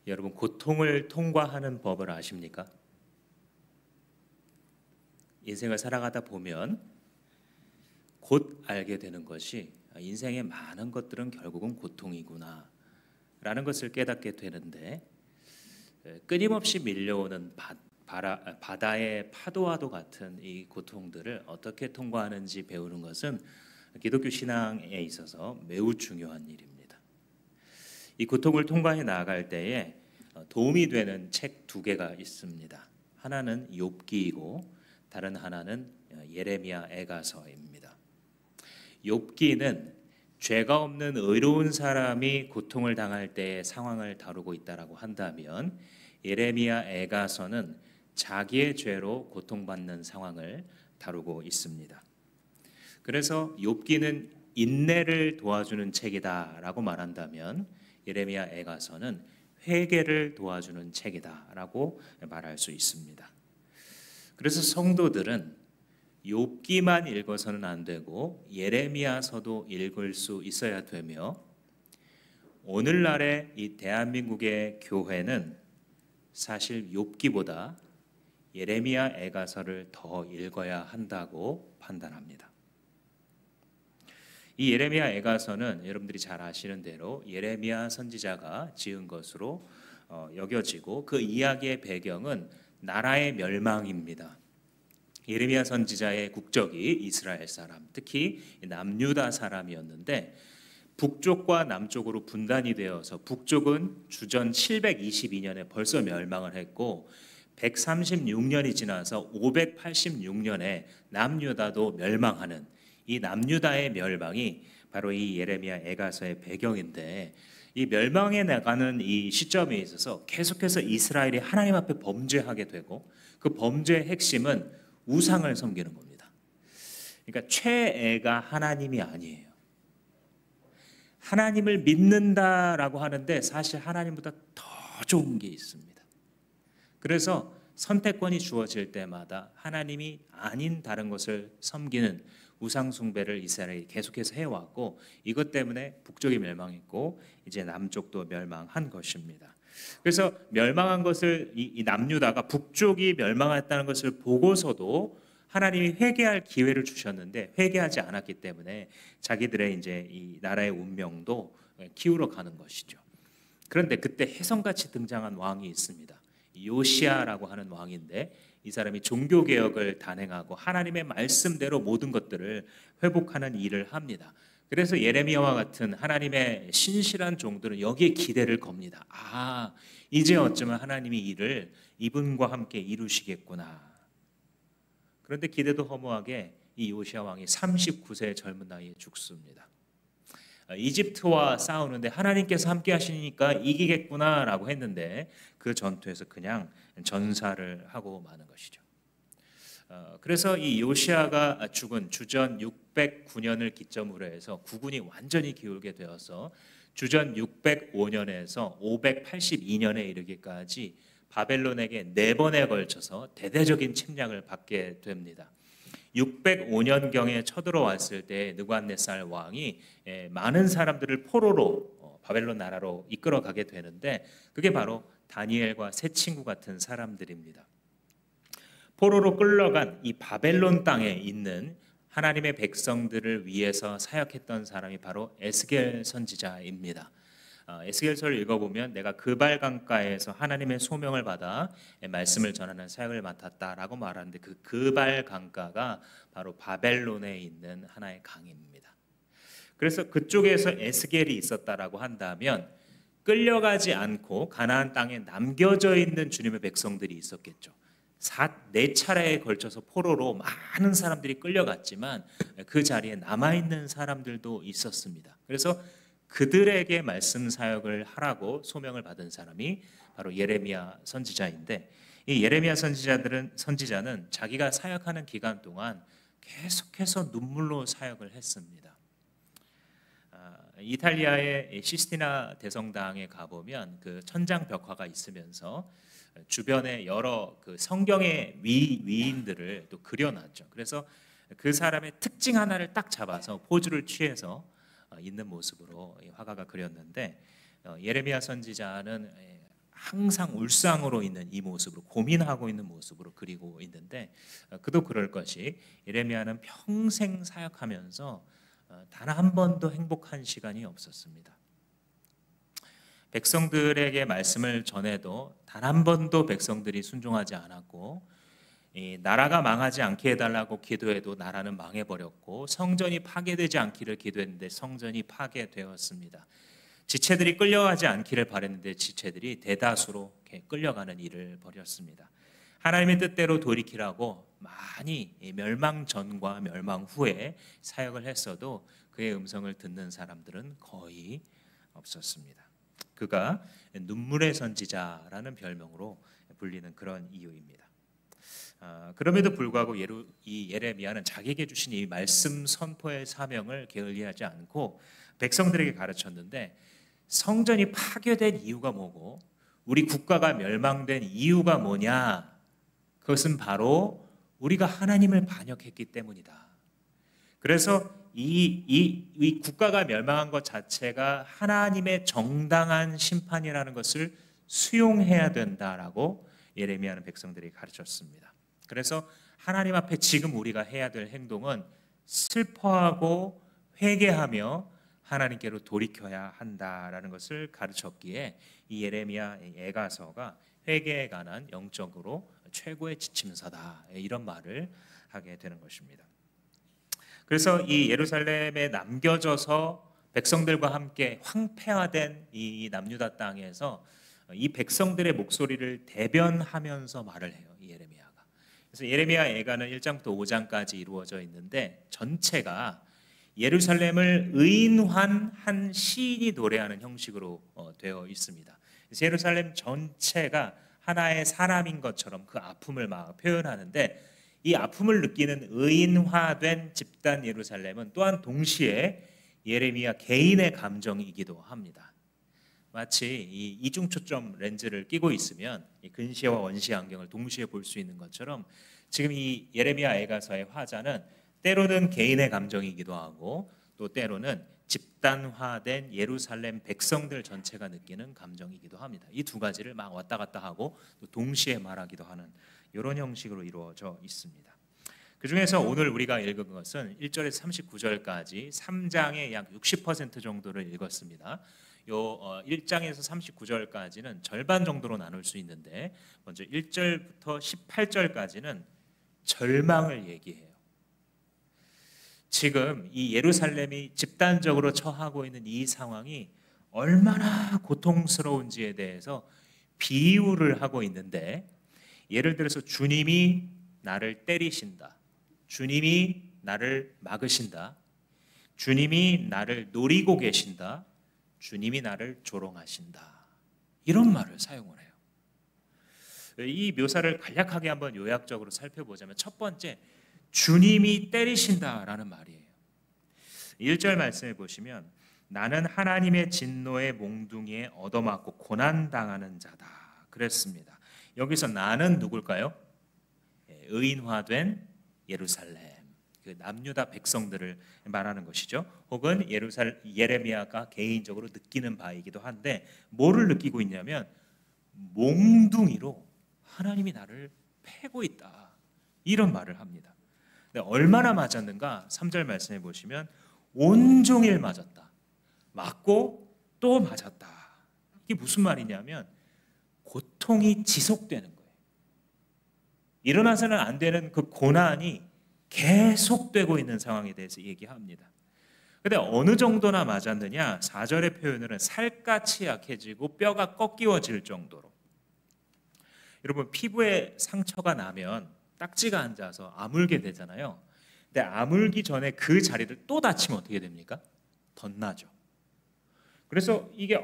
여러분, 고통을 통과하는 법을 아십니까? 인생을 살아가다 보면 곧 알게 되는 것이 인생의 많은 것들은 결국은 고통이구나 라는 것을 깨닫게 되는데, 끊임없이 밀려오는 바다의 파도와도 같은 이 고통들을 어떻게 통과하는지 배우는 것은 기독교 신앙에 있어서 매우 중요한 일입니다. 이 고통을 통과해 나아갈 때에 도움이 되는 책 두 개가 있습니다. 하나는 욥기이고 다른 하나는 예레미야 애가서입니다. 욥기는 죄가 없는 의로운 사람이 고통을 당할 때의 상황을 다루고 있다라고 한다면, 예레미야 애가서는 자기의 죄로 고통받는 상황을 다루고 있습니다. 그래서 욥기는 인내를 도와주는 책이다라고 말한다면, 예레미야 애가서는 회개를 도와주는 책이다라고 말할 수 있습니다. 그래서 성도들은 욥기만 읽어서는 안 되고 예레미야서도 읽을 수 있어야 되며, 오늘날의 이 대한민국의 교회는 사실 욥기보다 예레미야 애가서를 더 읽어야 한다고 판단합니다. 이 예레미야 애가서는 여러분들이 잘 아시는 대로 예레미야 선지자가 지은 것으로 여겨지고, 그 이야기의 배경은 나라의 멸망입니다. 예레미야 선지자의 국적이 이스라엘 사람, 특히 남유다 사람이었는데, 북쪽과 남쪽으로 분단이 되어서 북쪽은 주전 722년에 벌써 멸망을 했고, 136년이 지나서 586년에 남유다도 멸망하는 이 남유다의 멸망이 바로 이 예레미야 애가서의 배경인데, 이 멸망에 나가는 이 시점에 있어서 계속해서 이스라엘이 하나님 앞에 범죄하게 되고, 그 범죄의 핵심은 우상을 섬기는 겁니다. 그러니까 최애가 하나님이 아니에요. 하나님을 믿는다라고 하는데 사실 하나님보다 더 좋은 게 있습니다. 그래서 선택권이 주어질 때마다 하나님이 아닌 다른 것을 섬기는 우상 숭배를 이스라엘이 계속해서 해왔고, 이것 때문에 북쪽이 멸망했고 이제 남쪽도 멸망한 것입니다. 그래서 멸망한 것을 이 남유다가 북쪽이 멸망했다는 것을 보고서도 하나님이 회개할 기회를 주셨는데 회개하지 않았기 때문에 자기들의 이제 이 나라의 운명도 기울어 가는 것이죠. 그런데 그때 혜성같이 등장한 왕이 있습니다. 요시야라고 하는 왕인데, 이 사람이 종교개혁을 단행하고 하나님의 말씀대로 모든 것들을 회복하는 일을 합니다. 그래서 예레미야와 같은 하나님의 신실한 종들은 여기에 기대를 겁니다. 아, 이제 어쩌면 하나님이 이를 이분과 함께 이루시겠구나. 그런데 기대도 허무하게 이 요시야 왕이 39세의 젊은 나이에 죽습니다. 이집트와 싸우는데 하나님께서 함께 하시니까 이기겠구나라고 했는데, 그 전투에서 그냥 전사를 하고 마는 것이죠. 그래서 이 요시야가 죽은 주전 609년을 기점으로 해서 국군이 완전히 기울게 되어서 주전 605년에서 582년에 이르기까지 바벨론에게 4번에 걸쳐서 대대적인 침략을 받게 됩니다. 605년경에 쳐들어왔을 때 느부갓네살 왕이 많은 사람들을 포로로 바벨론 나라로 이끌어가게 되는데, 그게 바로 다니엘과 세 친구 같은 사람들입니다. 포로로 끌려간 이 바벨론 땅에 있는 하나님의 백성들을 위해서 사역했던 사람이 바로 에스겔 선지자입니다. 에스겔서를 읽어보면 내가 그발 강가에서 하나님의 소명을 받아 말씀을 전하는 사역을 맡았다라고 말하는데, 그 그발 강가가 바로 바벨론에 있는 하나의 강입니다. 그래서 그쪽에서 에스겔이 있었다라고 한다면 끌려가지 않고 가나안 땅에 남겨져 있는 주님의 백성들이 있었겠죠. 4차례에 걸쳐서 포로로 많은 사람들이 끌려갔지만 그 자리에 남아있는 사람들도 있었습니다. 그래서 그들에게 말씀 사역을 하라고 소명을 받은 사람이 바로 예레미야 선지자인데, 이 예레미야 선지자는 자기가 사역하는 기간 동안 계속해서 눈물로 사역을 했습니다. 이탈리아의 시스티나 대성당에 가보면 그 천장 벽화가 있으면서 주변에 여러 그 성경의 위인들을 또 그려놨죠. 그래서 그 사람의 특징 하나를 딱 잡아서 포즈를 취해서 있는 모습으로 화가가 그렸는데, 예레미야 선지자는 항상 울상으로 있는 이 모습으로, 고민하고 있는 모습으로 그리고 있는데, 그도 그럴 것이 예레미야는 평생 사역하면서 단 한 번도 행복한 시간이 없었습니다. 백성들에게 말씀을 전해도 단 한 번도 백성들이 순종하지 않았고, 이 나라가 망하지 않게 해달라고 기도해도 나라는 망해버렸고, 성전이 파괴되지 않기를 기도했는데 성전이 파괴되었습니다. 지체들이 끌려가지 않기를 바랬는데 지체들이 대다수로 끌려가는 일을 벌였습니다. 하나님의 뜻대로 돌이키라고 많이 멸망 전과 멸망 후에 사역을 했어도 그의 음성을 듣는 사람들은 거의 없었습니다. 그가 눈물의 선지자라는 별명으로 불리는 그런 이유입니다. 그럼에도 불구하고 이 예레미야는 자기에게 주신 이 말씀 선포의 사명을 게을리하지 않고 백성들에게 가르쳤는데, 성전이 파괴된 이유가 뭐고 우리 국가가 멸망된 이유가 뭐냐? 그것은 바로 우리가 하나님을 반역했기 때문이다. 그래서 이 국가가 멸망한 것 자체가 하나님의 정당한 심판이라는 것을 수용해야 된다라고 예레미야는 백성들에게 가르쳤습니다. 그래서 하나님 앞에 지금 우리가 해야 될 행동은 슬퍼하고 회개하며 하나님께로 돌이켜야 한다라는 것을 가르쳤기에 이 예레미야 애가서가 회개에 관한 영적으로 최고의 지침서다, 이런 말을 하게 되는 것입니다. 그래서 이 예루살렘에 남겨져서 백성들과 함께 황폐화된 이 남유다 땅에서 이 백성들의 목소리를 대변하면서 말을 해요, 이 예레미야가. 그래서 예레미야 애가는 1장부터 5장까지 이루어져 있는데, 전체가 예루살렘을 의인한 한 시인이 노래하는 형식으로 되어 있습니다. 그래서 예루살렘 전체가 하나의 사람인 것처럼 그 아픔을 막 표현하는데, 이 아픔을 느끼는 의인화된 집단 예루살렘은 또한 동시에 예레미야 개인의 감정이기도 합니다. 마치 이 이중초점 렌즈를 끼고 있으면 이 근시와 원시 안경을 동시에 볼 수 있는 것처럼, 지금 이 예레미야 애가서의 화자는 때로는 개인의 감정이기도 하고 또 때로는 집단화된 예루살렘 백성들 전체가 느끼는 감정이기도 합니다. 이 두 가지를 막 왔다 갔다 하고 또 동시에 말하기도 하는 이런 형식으로 이루어져 있습니다. 그 중에서 오늘 우리가 읽은 것은 1절에서 39절까지 3장의 약 60% 정도를 읽었습니다. 요 1장에서 39절까지는 절반 정도로 나눌 수 있는데, 먼저 1절부터 18절까지는 절망을 얘기해요. 지금 이 예루살렘이 집단적으로 처하고 있는 이 상황이 얼마나 고통스러운지에 대해서 비유를 하고 있는데, 예를 들어서 주님이 나를 때리신다, 주님이 나를 막으신다, 주님이 나를 노리고 계신다, 주님이 나를 조롱하신다, 이런 말을 사용을 해요. 이 묘사를 간략하게 한번 요약적으로 살펴보자면, 첫 번째, 주님이 때리신다라는 말이에요. 1절 말씀해 보시면, 나는 하나님의 진노의 몽둥이에 얻어맞고 고난당하는 자다 그랬습니다. 여기서 나는 누굴까요? 의인화된 예루살렘, 그 남유다 백성들을 말하는 것이죠. 혹은 예레미야가 개인적으로 느끼는 바이기도 한데, 뭐를 느끼고 있냐면 몽둥이로 하나님이 나를 패고 있다, 이런 말을 합니다. 근데 얼마나 맞았는가? 3절 말씀해 보시면 온종일 맞았다, 맞고 또 맞았다. 이게 무슨 말이냐면 고통이 지속되는 거예요. 일어나서는 안 되는 그 고난이 계속되고 있는 상황에 대해서 얘기합니다. 근데 어느 정도나 맞았느냐? 4절의 표현으로는 살갗이 약해지고 뼈가 꺾이워질 정도로. 여러분, 피부에 상처가 나면 딱지가 앉아서 아물게 되잖아요. 근데 아물기 전에 그 자리를 또 다치면 어떻게 됩니까? 덧나죠. 그래서 이게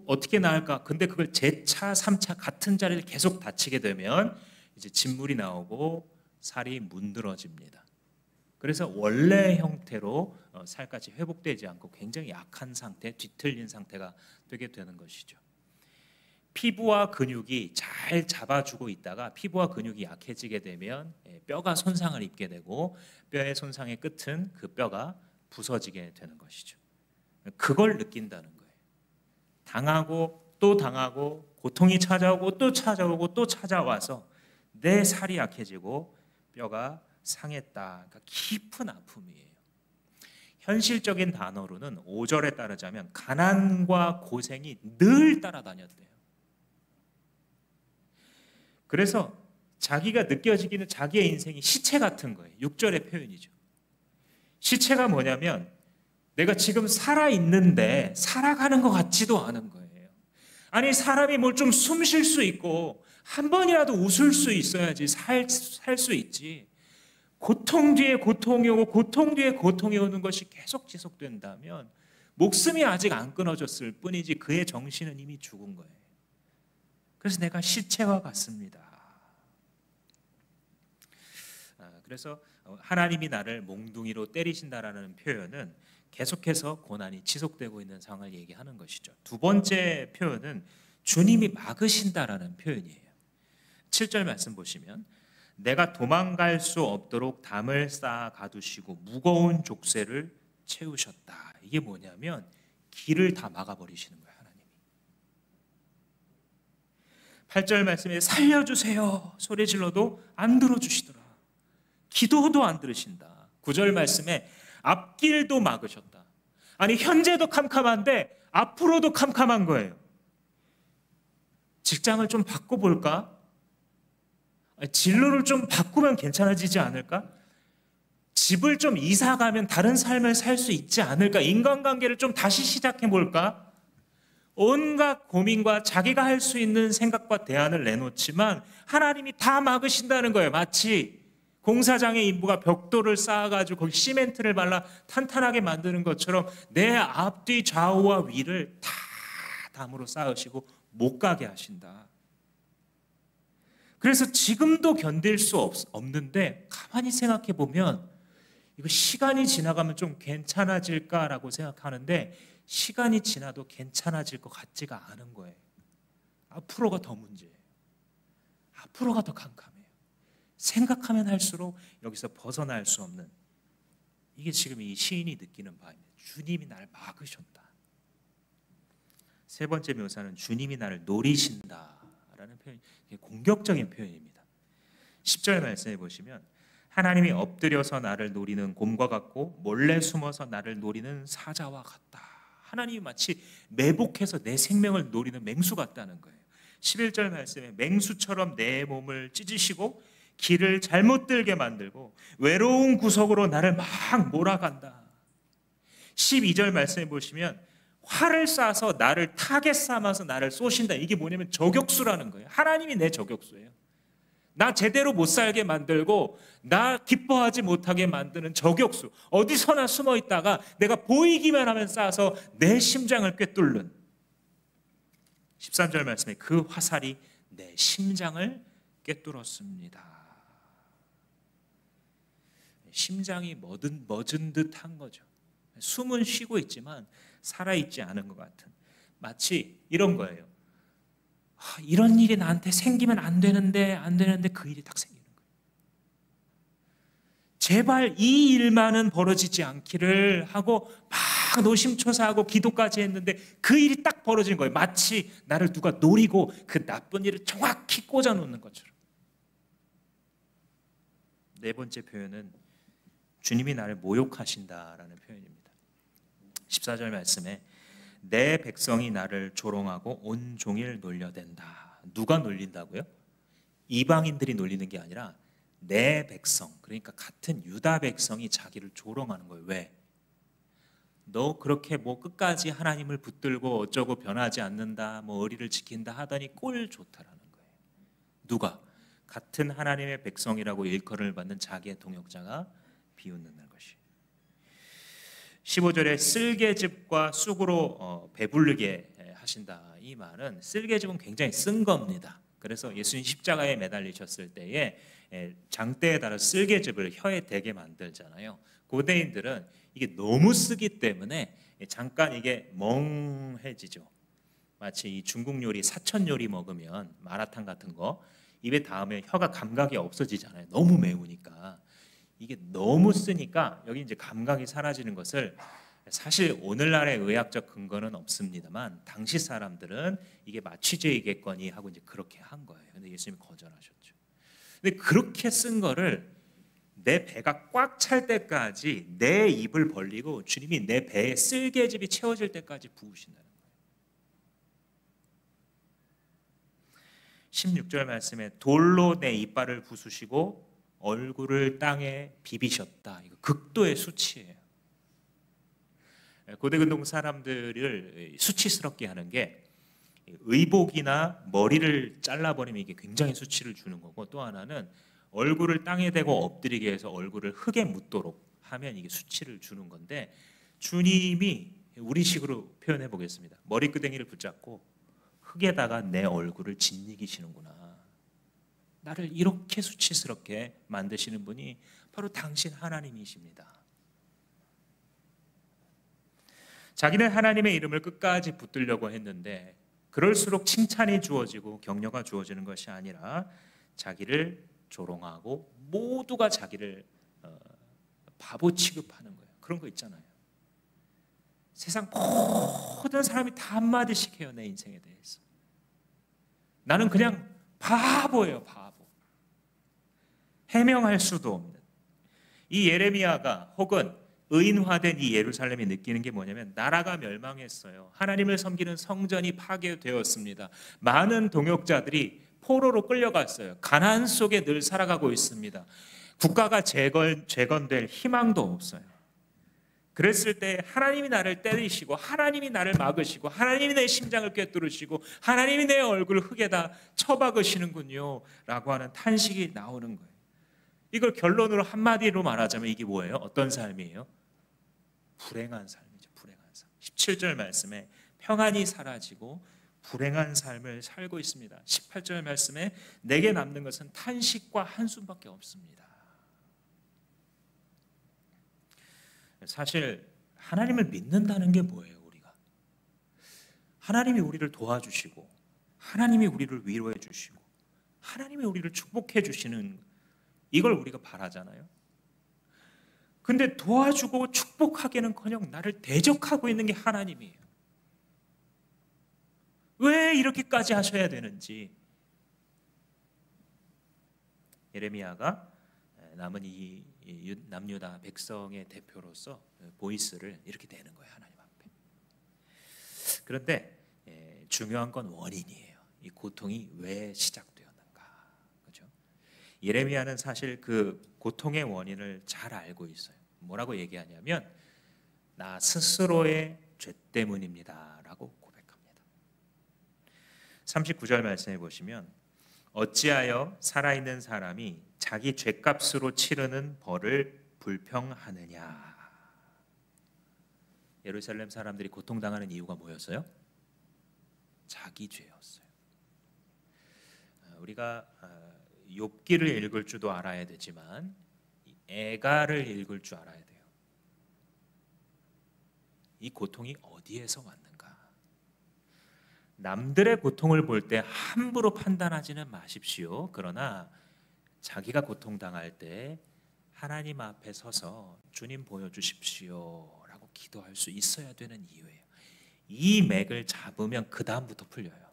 어떻게 나을까? 근데 그걸 재차 3차 같은 자리를 계속 다치게 되면 이제 진물이 나오고 살이 문드러집니다. 그래서 원래 형태로 살까지 회복되지 않고 굉장히 약한 상태, 뒤틀린 상태가 되게 되는 것이죠. 피부와 근육이 잘 잡아주고 있다가 피부와 근육이 약해지게 되면 뼈가 손상을 입게 되고, 뼈의 손상의 끝은 그 뼈가 부서지게 되는 것이죠. 그걸 느낀다는 거예요. 당하고 또 당하고 고통이 찾아오고 또 찾아오고 또 찾아와서 내 살이 약해지고 뼈가 상했다. 그러니까 깊은 아픔이에요. 현실적인 단어로는 5절에 따르자면 가난과 고생이 늘 따라다녔대요. 그래서 자기가 느껴지기는 자기의 인생이 시체 같은 거예요. 6절의 표현이죠. 시체가 뭐냐면 내가 지금 살아있는데 살아가는 것 같지도 않은 거예요. 아니 사람이 뭘 좀 숨 쉴 수 있고 한 번이라도 웃을 수 있어야지 살 수 있지. 고통 뒤에 고통이 오고 고통 뒤에 고통이 오는 것이 계속 지속된다면 목숨이 아직 안 끊어졌을 뿐이지 그의 정신은 이미 죽은 거예요. 그래서 내가 시체와 같습니다. 그래서 하나님이 나를 몽둥이로 때리신다라는 표현은 계속해서 고난이 지속되고 있는 상황을 얘기하는 것이죠. 두 번째 표현은 주님이 막으신다라는 표현이에요. 7절 말씀 보시면 내가 도망갈 수 없도록 담을 쌓아 가두시고 무거운 족쇄를 채우셨다. 이게 뭐냐면 길을 다 막아버리시는 거예요. 하나님이. 8절 말씀에 살려주세요 소리 질러도 안 들어주시더라. 기도도 안 들으신다. 9절 말씀에 앞길도 막으셨다. 아니 현재도 캄캄한데 앞으로도 캄캄한 거예요. 직장을 좀 바꿔볼까? 진로를 좀 바꾸면 괜찮아지지 않을까? 집을 좀 이사 가면 다른 삶을 살 수 있지 않을까? 인간관계를 좀 다시 시작해볼까? 온갖 고민과 자기가 할 수 있는 생각과 대안을 내놓지만 하나님이 다 막으신다는 거예요. 마치 공사장의 인부가 벽돌을 쌓아가지고 거기 시멘트를 발라 탄탄하게 만드는 것처럼 내 앞뒤 좌우와 위를 다 담으로 쌓으시고 못 가게 하신다. 그래서 지금도 견딜 수 없는데 가만히 생각해 보면 이거 시간이 지나가면 좀 괜찮아질까라고 생각하는데 시간이 지나도 괜찮아질 것 같지가 않은 거예요. 앞으로가 더 문제예요. 앞으로가 더 캄캄해요. 생각하면 할수록 여기서 벗어날 수 없는 이게 지금 이 시인이 느끼는 바입니다. 주님이 나를 막으셨다. 세 번째 묘사는 주님이 나를 노리신다라는 표현, 공격적인 표현입니다. 10절 말씀해 보시면 하나님이 엎드려서 나를 노리는 곰과 같고 몰래 숨어서 나를 노리는 사자와 같다. 하나님이 마치 매복해서 내 생명을 노리는 맹수 같다는 거예요. 11절 말씀에 맹수처럼 내 몸을 찢으시고 길을 잘못 들게 만들고 외로운 구석으로 나를 막 몰아간다. 12절 말씀해 보시면 활을 쏴서 나를 타겟 삼아서 나를 쏘신다. 이게 뭐냐면 저격수라는 거예요. 하나님이 내 저격수예요. 나 제대로 못 살게 만들고 나 기뻐하지 못하게 만드는 저격수. 어디서나 숨어 있다가 내가 보이기만 하면 쏴서 내 심장을 꿰뚫는 13절 말씀에 그 화살이 내 심장을 꿰뚫었습니다. 심장이 멎은 듯한 거죠. 숨은 쉬고 있지만 살아있지 않은 것 같은 마치 이런 거예요. 이런 일이 나한테 생기면 안 되는데 그 일이 딱 생기는 거예요. 제발 이 일만은 벌어지지 않기를 하고 막 노심초사하고 기도까지 했는데 그 일이 딱 벌어지는 거예요. 마치 나를 누가 노리고 그 나쁜 일을 정확히 꽂아놓는 것처럼. 네 번째 표현은 주님이 나를 모욕하신다라는 표현입니다. 14절 말씀에 내 백성이 나를 조롱하고 온종일 놀려댄다. 누가 놀린다고요? 이방인들이 놀리는 게 아니라 내 백성, 그러니까 같은 유다 백성이 자기를 조롱하는 거예요. 왜? 너 그렇게 뭐 끝까지 하나님을 붙들고 어쩌고 변하지 않는다, 뭐 의리를 지킨다 하더니 꼴 좋다라는 거예요. 누가? 같은 하나님의 백성이라고 일컬음을 받는 자기의 동역자가 비웃는다는 것이. 15절에 쓸개즙과 쑥으로 배부르게 하신다. 이 말은 쓸개즙은 굉장히 쓴 겁니다. 그래서 예수님 십자가에 매달리셨을 때에 장대에 달아 쓸개즙을 혀에 대게 만들잖아요. 고대인들은 이게 너무 쓰기 때문에 잠깐 이게 멍해지죠. 마치 이 중국 요리 사천 요리 먹으면 마라탕 같은 거 입에 닿으면 혀가 감각이 없어지잖아요. 너무 매우니까. 이게 너무 쓰니까 여기 이제 감각이 사라지는 것을 사실 오늘날의 의학적 근거는 없습니다만 당시 사람들은 이게 마취제이겠거니 하고 이제 그렇게 한 거예요. 근데 예수님이 거절하셨죠. 근데 그렇게 쓴 거를 내 배가 꽉 찰 때까지 내 입을 벌리고 주님이 내 배에 쓸개즙이 채워질 때까지 부으신다는 거예요. 16절 말씀에 돌로 내 이빨을 부수시고 얼굴을 땅에 비비셨다. 이거 극도의 수치예요. 고대 근동 사람들을 수치스럽게 하는 게 의복이나 머리를 잘라버리면 이게 굉장히 수치를 주는 거고, 또 하나는 얼굴을 땅에 대고 엎드리게 해서 얼굴을 흙에 묻도록 하면 이게 수치를 주는 건데, 주님이 우리식으로 표현해 보겠습니다. 머리끄댕이를 붙잡고 흙에다가 내 얼굴을 짓이기시는구나. 나를 이렇게 수치스럽게 만드시는 분이 바로 당신 하나님이십니다. 자기는 하나님의 이름을 끝까지 붙들려고 했는데 그럴수록 칭찬이 주어지고 격려가 주어지는 것이 아니라 자기를 조롱하고 모두가 자기를 바보 취급하는 거예요. 그런 거 있잖아요. 세상 모든 사람이 다 한마디씩 해요. 내 인생에 대해서. 나는 그냥 바보예요. 바보. 해명할 수도 없는. 이 예레미야가 혹은 의인화된 이 예루살렘이 느끼는 게 뭐냐면 나라가 멸망했어요. 하나님을 섬기는 성전이 파괴되었습니다. 많은 동역자들이 포로로 끌려갔어요. 가난 속에 늘 살아가고 있습니다. 국가가 재건될 희망도 없어요. 그랬을 때 하나님이 나를 때리시고 하나님이 나를 막으시고 하나님이 내 심장을 꿰뚫으시고 하나님이 내 얼굴을 흙에다 쳐박으시는군요 라고 하는 탄식이 나오는 거예요. 이걸 결론으로 한마디로 말하자면 이게 뭐예요? 어떤 삶이에요? 불행한 삶이죠. 불행한 삶. 17절 말씀에 평안이 사라지고 불행한 삶을 살고 있습니다. 18절 말씀에 내게 남는 것은 탄식과 한숨밖에 없습니다. 사실 하나님을 믿는다는 게 뭐예요? 우리가 하나님이 우리를 도와주시고 하나님이 우리를 위로해 주시고 하나님이 우리를 축복해 주시는 이걸 우리가 바라잖아요. 근데 도와주고 축복하기는커녕 나를 대적하고 있는 게 하나님이에요. 왜 이렇게까지 하셔야 되는지. 예레미야가 남은 이 남유다 백성의 대표로서 보이스를 이렇게 내는 거예요. 하나님 앞에. 그런데 중요한 건 원인이에요. 이 고통이 왜 시작되었는가. 그렇죠? 예레미야는 사실 그 고통의 원인을 잘 알고 있어요. 뭐라고 얘기하냐면 나 스스로의 죄 때문입니다 라고 고백합니다. 39절 말씀해 보시면 어찌하여 살아있는 사람이 자기 죄값으로 치르는 벌을 불평하느냐. 예루살렘 사람들이 고통당하는 이유가 뭐였어요? 자기 죄였어요. 우리가 욥기를 읽을 줄도 알아야 되지만 애가를 읽을 줄 알아야 돼요. 이 고통이 어디에서 왔는가? 남들의 고통을 볼 때 함부로 판단하지는 마십시오. 그러나 자기가 고통당할 때 하나님 앞에 서서 주님 보여주십시오 라고 기도할 수 있어야 되는 이유예요. 이 맥을 잡으면 그 다음부터 풀려요.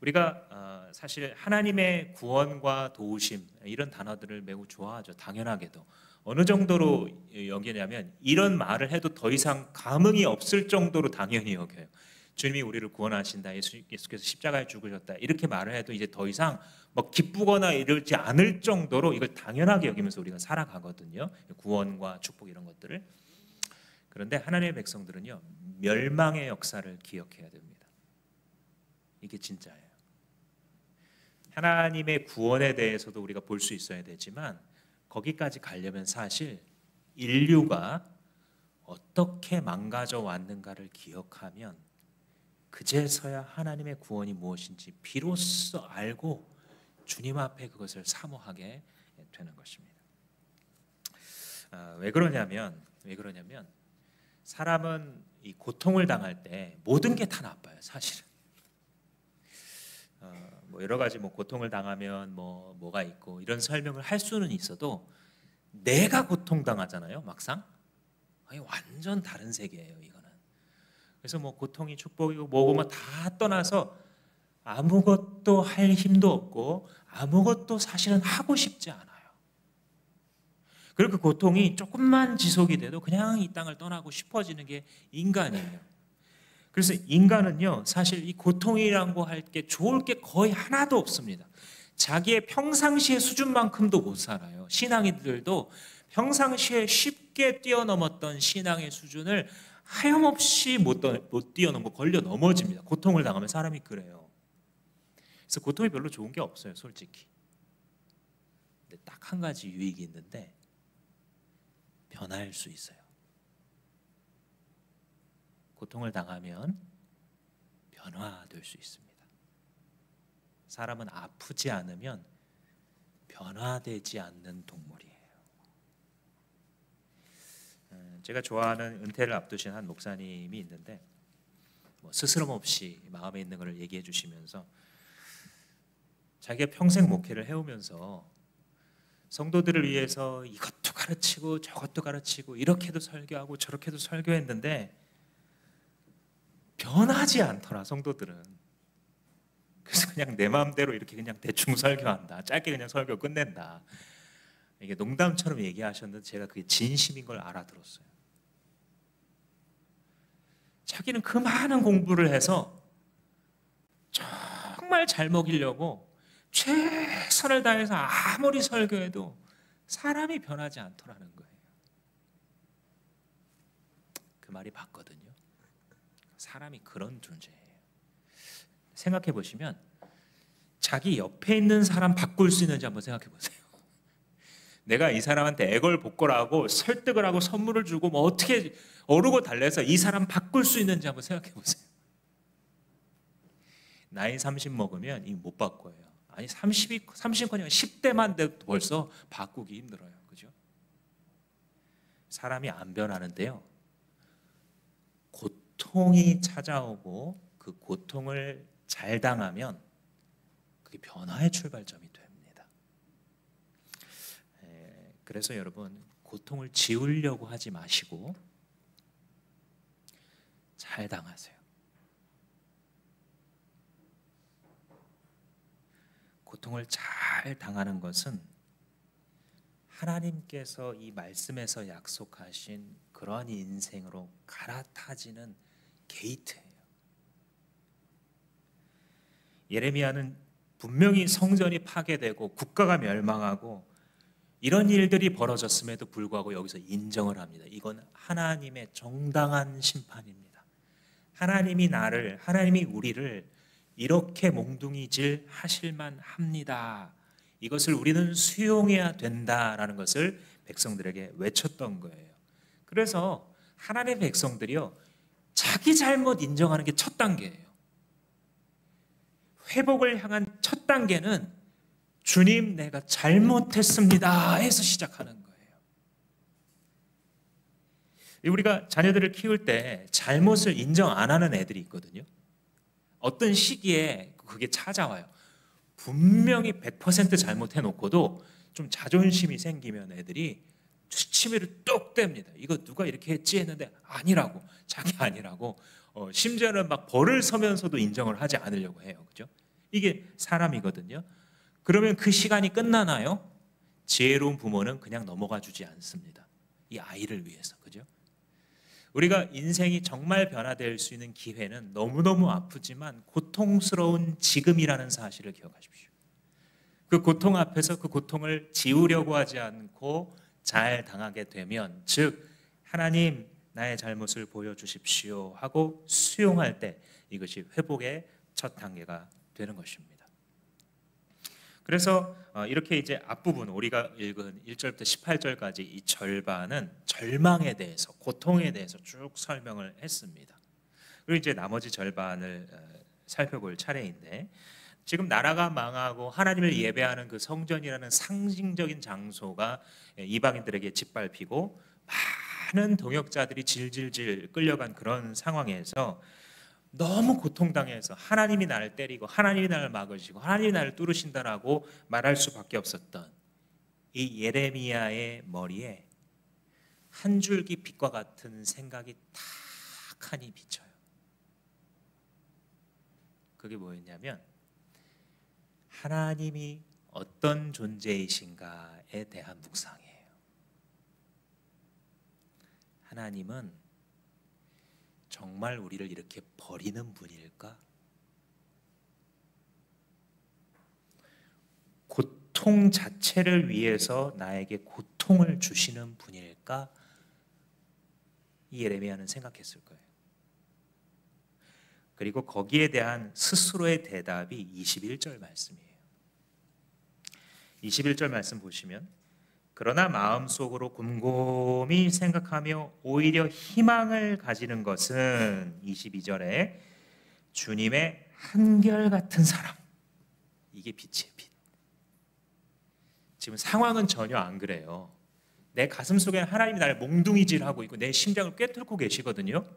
우리가 사실 하나님의 구원과 도우심 이런 단어들을 매우 좋아하죠. 당연하게도. 어느 정도로 여기냐면 이런 말을 해도 더 이상 감흥이 없을 정도로 당연히 여겨요. 주님이 우리를 구원하신다. 예수께서 십자가에 죽으셨다. 이렇게 말을 해도 이제 더 이상 뭐 기쁘거나 이러지 않을 정도로 이걸 당연하게 여기면서 우리가 살아가거든요. 구원과 축복 이런 것들을. 그런데 하나님의 백성들은요. 멸망의 역사를 기억해야 됩니다. 이게 진짜예요. 하나님의 구원에 대해서도 우리가 볼 수 있어야 되지만 거기까지 가려면 사실 인류가 어떻게 망가져 왔는가를 기억하면 그제서야 하나님의 구원이 무엇인지 비로소 알고 주님 앞에 그것을 사모하게 되는 것입니다. 왜 그러냐면 사람은 이 고통을 당할 때 모든 게 다 나빠요. 사실은. 뭐 여러 가지 뭐 고통을 당하면 뭐가 있고 이런 설명을 할 수는 있어도 내가 고통당하잖아요. 막상 아니, 완전 다른 세계예요, 이거는. 그래서 뭐 고통이 축복이고 뭐고 뭐 다 떠나서 아무것도 할 힘도 없고 아무것도 사실은 하고 싶지 않아요. 그리고 그 고통이 조금만 지속이 돼도 그냥 이 땅을 떠나고 싶어지는 게 인간이에요. 그래서 인간은요, 사실 이 고통이라고 할 게 좋을 게 거의 하나도 없습니다. 자기의 평상시의 수준만큼도 못 살아요. 신앙인들도 평상시에 쉽게 뛰어넘었던 신앙의 수준을 하염없이 못 뛰어넘고 걸려 넘어집니다. 고통을 당하면 사람이 그래요. 그래서 고통이 별로 좋은 게 없어요, 솔직히. 근데 딱 한 가지 유익이 있는데 변할 수 있어요. 고통을 당하면 변화될 수 있습니다. 사람은 아프지 않으면 변화되지 않는 동물이에요. 제가 좋아하는 은퇴를 앞두신 한 목사님이 있는데 뭐 스스럼 없이 마음에 있는 것을 얘기해 주시면서 자기가 평생 목회를 해오면서 성도들을 위해서 이것도 가르치고 저것도 가르치고 이렇게도 설교하고 저렇게도 설교했는데 변하지 않더라, 성도들은. 그래서 그냥 내 마음대로 이렇게 그냥 대충 설교한다, 짧게 그냥 설교 끝낸다. 이게 농담처럼 얘기하셨는데 제가 그게 진심인 걸 알아들었어요. 자기는 그 많은 공부를 해서 정말 잘 먹이려고 최선을 다해서 아무리 설교해도 사람이 변하지 않더라는 거예요. 그 말이 맞거든요. 사람이 그런 존재예요. 생각해 보시면 자기 옆에 있는 사람 바꿀 수 있는지 한번 생각해 보세요. 내가 이 사람한테 애걸복걸하고 설득을 하고 선물을 주고 뭐 어떻게 어르고 달래서 이 사람 바꿀 수 있는지 한번 생각해 보세요. 나이 30 먹으면 이거 못 바꿔요. 아니 30커녕 10대만 돼도 벌써 바꾸기 힘들어요. 그죠? 사람이 안 변하는데요, 고통이 찾아오고 그 고통을 잘 당하면 그게 변화의 출발점이 됩니다. 그래서 여러분, 고통을 지우려고 하지 마시고 잘 당하세요. 고통을 잘 당하는 것은 하나님께서 이 말씀에서 약속하신 그러한 인생으로 갈아타지는 게이트예요. 예레미야는 분명히 성전이 파괴되고 국가가 멸망하고 이런 일들이 벌어졌음에도 불구하고 여기서 인정을 합니다. 이건 하나님의 정당한 심판입니다. 하나님이 우리를 이렇게 몽둥이질 하실만 합니다. 이것을 우리는 수용해야 된다라는 것을 백성들에게 외쳤던 거예요. 그래서 하나님의 백성들이요, 자기 잘못 인정하는 게 첫 단계예요. 회복을 향한 첫 단계는 주님, 내가 잘못했습니다 해서 시작하는 거예요. 우리가 자녀들을 키울 때 잘못을 인정 안 하는 애들이 있거든요. 어떤 시기에 그게 찾아와요. 분명히 100% 잘못해놓고도 좀 자존심이 생기면 애들이 수치미를 뚝 뗍니다. 이거 누가 이렇게 했지 했는데 아니라고, 자기 아니라고. 심지어는 막 벌을 서면서도 인정을 하지 않으려고 해요. 그죠? 이게 사람이거든요. 그러면 그 시간이 끝나나요? 지혜로운 부모는 그냥 넘어가 주지 않습니다. 이 아이를 위해서. 그죠? 우리가 인생이 정말 변화될 수 있는 기회는 너무너무 아프지만 고통스러운 지금이라는 사실을 기억하십시오. 그 고통 앞에서 그 고통을 지우려고 하지 않고 잘 당하게 되면, 즉 하나님 나의 잘못을 보여주십시오 하고 수용할 때 이것이 회복의 첫 단계가 되는 것입니다. 그래서 이렇게 이제 앞부분 우리가 읽은 1절부터 18절까지 이 절반은 절망에 대해서, 고통에 대해서 쭉 설명을 했습니다. 그리고 이제 나머지 절반을 살펴볼 차례인데, 지금 나라가 망하고 하나님을 예배하는 그 성전이라는 상징적인 장소가 이방인들에게 짓밟히고 많은 동역자들이 질질질 끌려간 그런 상황에서 너무 고통당해서 하나님이 나를 때리고 하나님이 나를 막으시고 하나님이 나를 뚫으신다라고 말할 수밖에 없었던 이 예레미야의 머리에 한 줄기 빛과 같은 생각이 탁하니 비쳐요. 그게 뭐였냐면 하나님이 어떤 존재이신가에 대한 묵상이에요. 하나님은 정말 우리를 이렇게 버리는 분일까? 고통 자체를 위해서 나에게 고통을 주시는 분일까? 이 예레미야는 생각했을 거예요. 그리고 거기에 대한 스스로의 대답이 21절 말씀이에요. 21절 말씀 보시면 그러나 마음속으로 곰곰이 생각하며 오히려 희망을 가지는 것은 22절에 주님의 한결같은 사랑, 이게 빛이에요. 빛. 지금 상황은 전혀 안 그래요. 내 가슴 속에 하나님이 나를 몽둥이질하고 있고 내 심장을 꿰뚫고 계시거든요.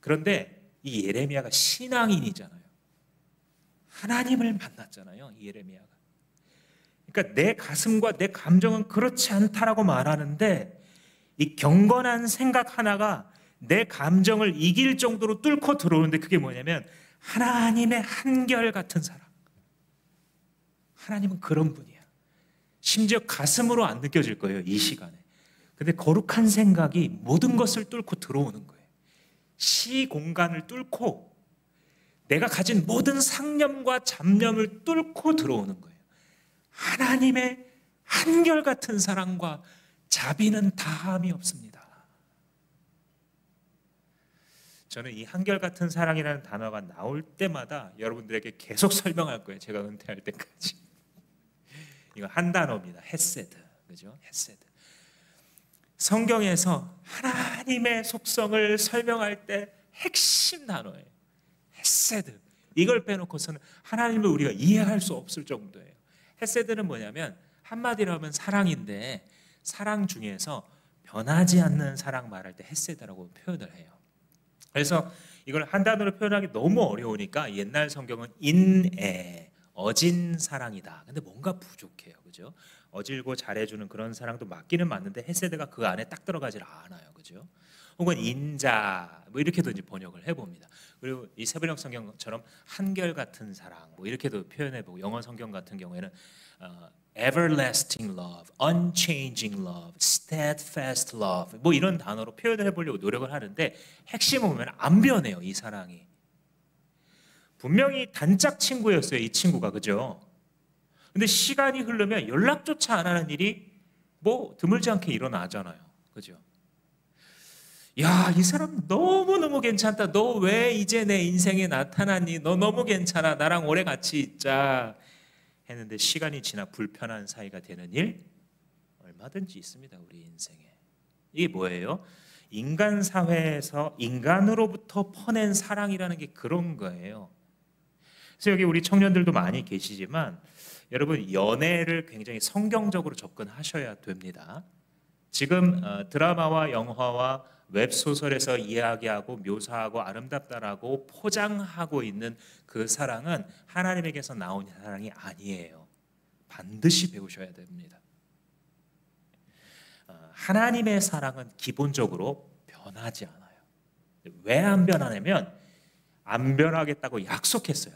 그런데 이 예레미야가 신앙인이잖아요. 하나님을 만났잖아요, 이 예레미야가. 그러니까 내 가슴과 내 감정은 그렇지 않다라고 말하는데 이 경건한 생각 하나가 내 감정을 이길 정도로 뚫고 들어오는데 그게 뭐냐면 하나님의 한결같은 사랑. 하나님은 그런 분이야. 심지어 가슴으로 안 느껴질 거예요, 이 시간에. 근데 거룩한 생각이 모든 것을 뚫고 들어오는 거예요. 시 공간을 뚫고 내가 가진 모든 상념과 잡념을 뚫고 들어오는 거예요. 하나님의 한결같은 사랑과 자비는 다함이 없습니다. 저는 이 한결같은 사랑이라는 단어가 나올 때마다 여러분들에게 계속 설명할 거예요. 제가 은퇴할 때까지. 이거 한 단어입니다. 헤세드. 그죠? 헤세드. 성경에서 하나님의 속성을 설명할 때 핵심 단어예요. 헤세드. 이걸 빼놓고서는 하나님을 우리가 이해할 수 없을 정도예요. 헤세드는 뭐냐면 한마디로 하면 사랑인데 사랑 중에서 변하지 않는 사랑 말할 때 헤세드라고 표현을 해요. 그래서 이걸 한 단어로 표현하기 너무 어려우니까 옛날 성경은 인애, 어진 사랑이다. 근데 뭔가 부족해요. 그죠? 어질고 잘해주는 그런 사랑도 맞기는 맞는데 헤세드가 그 안에 딱 들어가질 않아요. 그죠? 혹은 인자 뭐 이렇게도 이제 번역을 해봅니다. 그리고 이 세번역 성경처럼 한결같은 사랑 뭐 이렇게도 표현해보고 영어 성경 같은 경우에는 everlasting love, unchanging love, steadfast love 뭐 이런 단어로 표현을 해보려고 노력을 하는데 핵심을 보면 안 변해요. 이 사랑이 분명히 단짝 친구였어요. 이 친구가. 그죠? 근데 시간이 흐르면 연락조차 안 하는 일이 뭐 드물지 않게 일어나잖아요. 그죠? 야, 이 사람 너무너무 괜찮다. 너 왜 이제 내 인생에 나타났니? 너 너무 괜찮아. 나랑 오래 같이 있자. 했는데 시간이 지나 불편한 사이가 되는 일 얼마든지 있습니다. 우리 인생에. 이게 뭐예요? 인간 사회에서 인간으로부터 퍼낸 사랑이라는 게 그런 거예요. 그래서 여기 우리 청년들도 많이 계시지만 여러분 연애를 굉장히 성경적으로 접근하셔야 됩니다. 지금 드라마와 영화와 웹소설에서 이야기하고 묘사하고 아름답다라고 포장하고 있는 그 사랑은 하나님에게서 나온 사랑이 아니에요. 반드시 배우셔야 됩니다. 하나님의 사랑은 기본적으로 변하지 않아요. 왜 안 변하냐면 안 변하겠다고 약속했어요.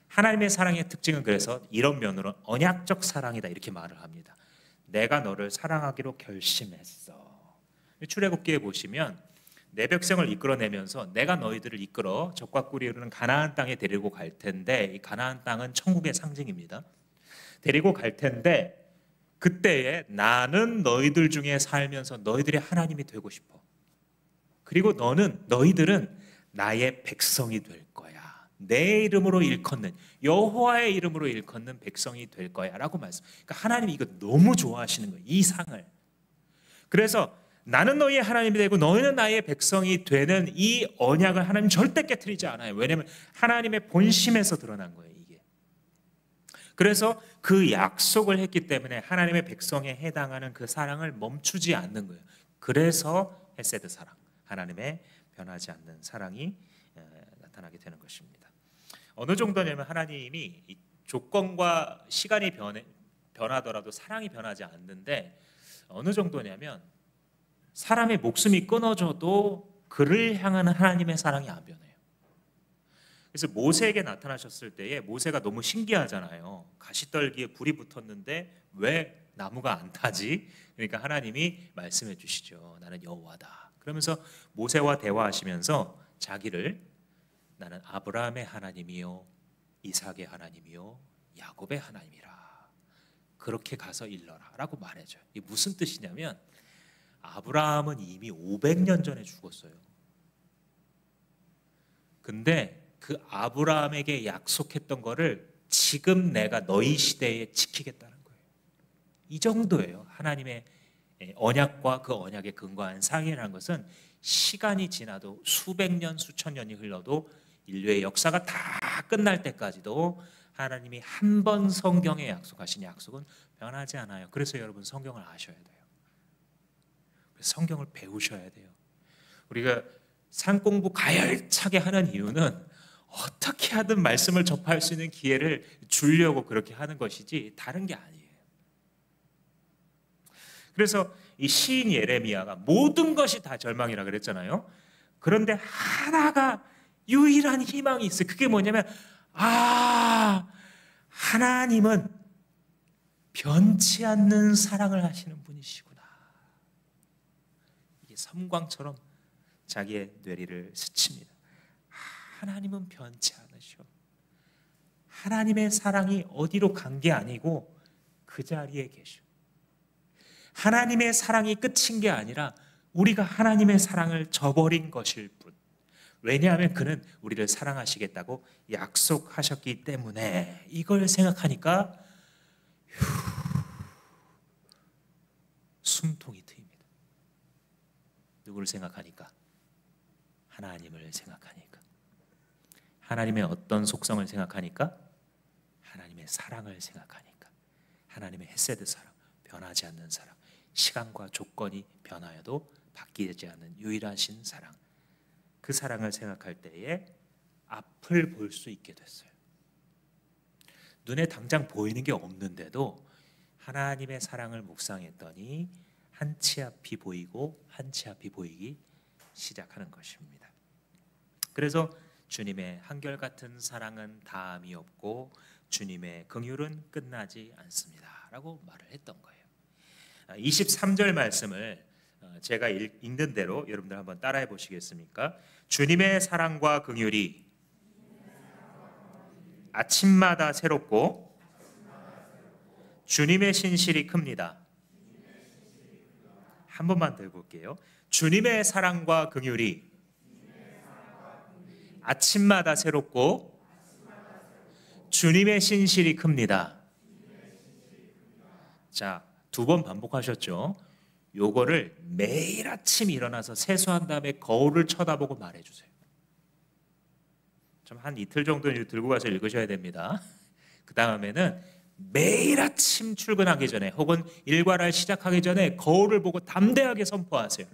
하나님의 사랑의 특징은 그래서 이런 면으로 언약적 사랑이다 이렇게 말을 합니다. 내가 너를 사랑하기로 결심했어. 출애굽기에 보시면 내 백성을 이끌어내면서 내가 너희들을 이끌어 적과 꿀이 흐르는 가나안 땅에 데리고 갈 텐데 이 가나안 땅은 천국의 상징입니다. 데리고 갈 텐데 그때에 나는 너희들 중에 살면서 너희들의 하나님이 되고 싶어. 그리고 너희들은 나의 백성이 될 거야. 내 이름으로 일컫는 여호와의 이름으로 일컫는 백성이 될 거야라고 말씀. 그러니까 하나님이 이거 너무 좋아하시는 거예요. 이 상을. 그래서 나는 너희의 하나님이 되고 너희는 나의 백성이 되는 이 언약을 하나님 절대 깨트리지 않아요. 왜냐하면 하나님의 본심에서 드러난 거예요. 이게. 그래서 그 약속을 했기 때문에 하나님의 백성에 해당하는 그 사랑을 멈추지 않는 거예요. 그래서 헤세드 사랑, 하나님의 변하지 않는 사랑이 나타나게 되는 것입니다. 어느 정도냐면 하나님이 이 조건과 시간이 변하더라도 사랑이 변하지 않는데 어느 정도냐면 사람의 목숨이 끊어져도 그를 향하는 하나님의 사랑이 안 변해요. 그래서 모세에게 나타나셨을 때에 모세가 너무 신기하잖아요. 가시떨기에 불이 붙었는데 왜 나무가 안 타지? 그러니까 하나님이 말씀해 주시죠. 나는 여호와다. 그러면서 모세와 대화하시면서 자기를 나는 아브라함의 하나님이요 이삭의 하나님이요 야곱의 하나님이라. 그렇게 가서 일러라 라고 말해줘요. 이게 무슨 뜻이냐면 아브라함은 이미 500년 전에 죽었어요. 근데 그 아브라함에게 약속했던 거를 지금 내가 너희 시대에 지키겠다는 거예요. 이 정도예요. 하나님의 언약과 그 언약에 근거한 상이라는 것은 시간이 지나도 수백 년, 수천 년이 흘러도 인류의 역사가 다 끝날 때까지도 하나님이 한 번 성경에 약속하신 약속은 변하지 않아요. 그래서 여러분 성경을 아셔야 돼요. 그래서 성경을 배우셔야 돼요. 우리가 산 공부 가열차게 하는 이유는 어떻게 하든 말씀을 접할 수 있는 기회를 주려고 그렇게 하는 것이지 다른 게 아니에요. 그래서 이 시인 예레미야가 모든 것이 다 절망이라 그랬잖아요. 그런데 하나가 유일한 희망이 있어요. 그게 뭐냐면 하나님은 변치 않는 사랑을 하시는 분이시구나. 이게 섬광처럼 자기의 뇌리를 스칩니다. 하나님은 변치 않으셔. 하나님의 사랑이 어디로 간 게 아니고 그 자리에 계셔. 하나님의 사랑이 끝인 게 아니라 우리가 하나님의 사랑을 저버린 것일 뿐. 왜냐하면 그는 우리를 사랑하시겠다고 약속하셨기 때문에. 이걸 생각하니까 숨통이 트입니다. 누구를 생각하니까? 하나님을 생각하니까. 하나님의 어떤 속성을 생각하니까? 하나님의 사랑을 생각하니까. 하나님의 헤세드 사랑, 변하지 않는 사랑, 시간과 조건이 변하여도 바뀌지 않는 유일하신 사랑. 그 사랑을 생각할 때에 앞을 볼 수 있게 됐어요. 눈에 당장 보이는 게 없는데도 하나님의 사랑을 묵상했더니 한 치 앞이 보이고 한 치 앞이 보이기 시작하는 것입니다. 그래서 주님의 한결같은 사랑은 다함이 없고 주님의 긍휼은 끝나지 않습니다 라고 말을 했던 거예요. 23절 말씀을 제가 읽는 대로 여러분들 한번 따라해 보시겠습니까? 주님의 사랑과 긍휼이 아침마다 새롭고 주님의 신실이 큽니다. 한 번만 더 해볼게요. 주님의 사랑과 긍휼이 아침마다 새롭고 주님의 신실이 큽니다. 자, 2번 반복하셨죠? 요거를 매일 아침 일어나서 세수한 다음에 거울을 쳐다보고 말해주세요. 좀 한 이틀 정도 들고 가서 읽으셔야 됩니다. 그 다음에는 매일 아침 출근하기 전에 혹은 일과를 시작하기 전에 거울을 보고 담대하게 선포하세요.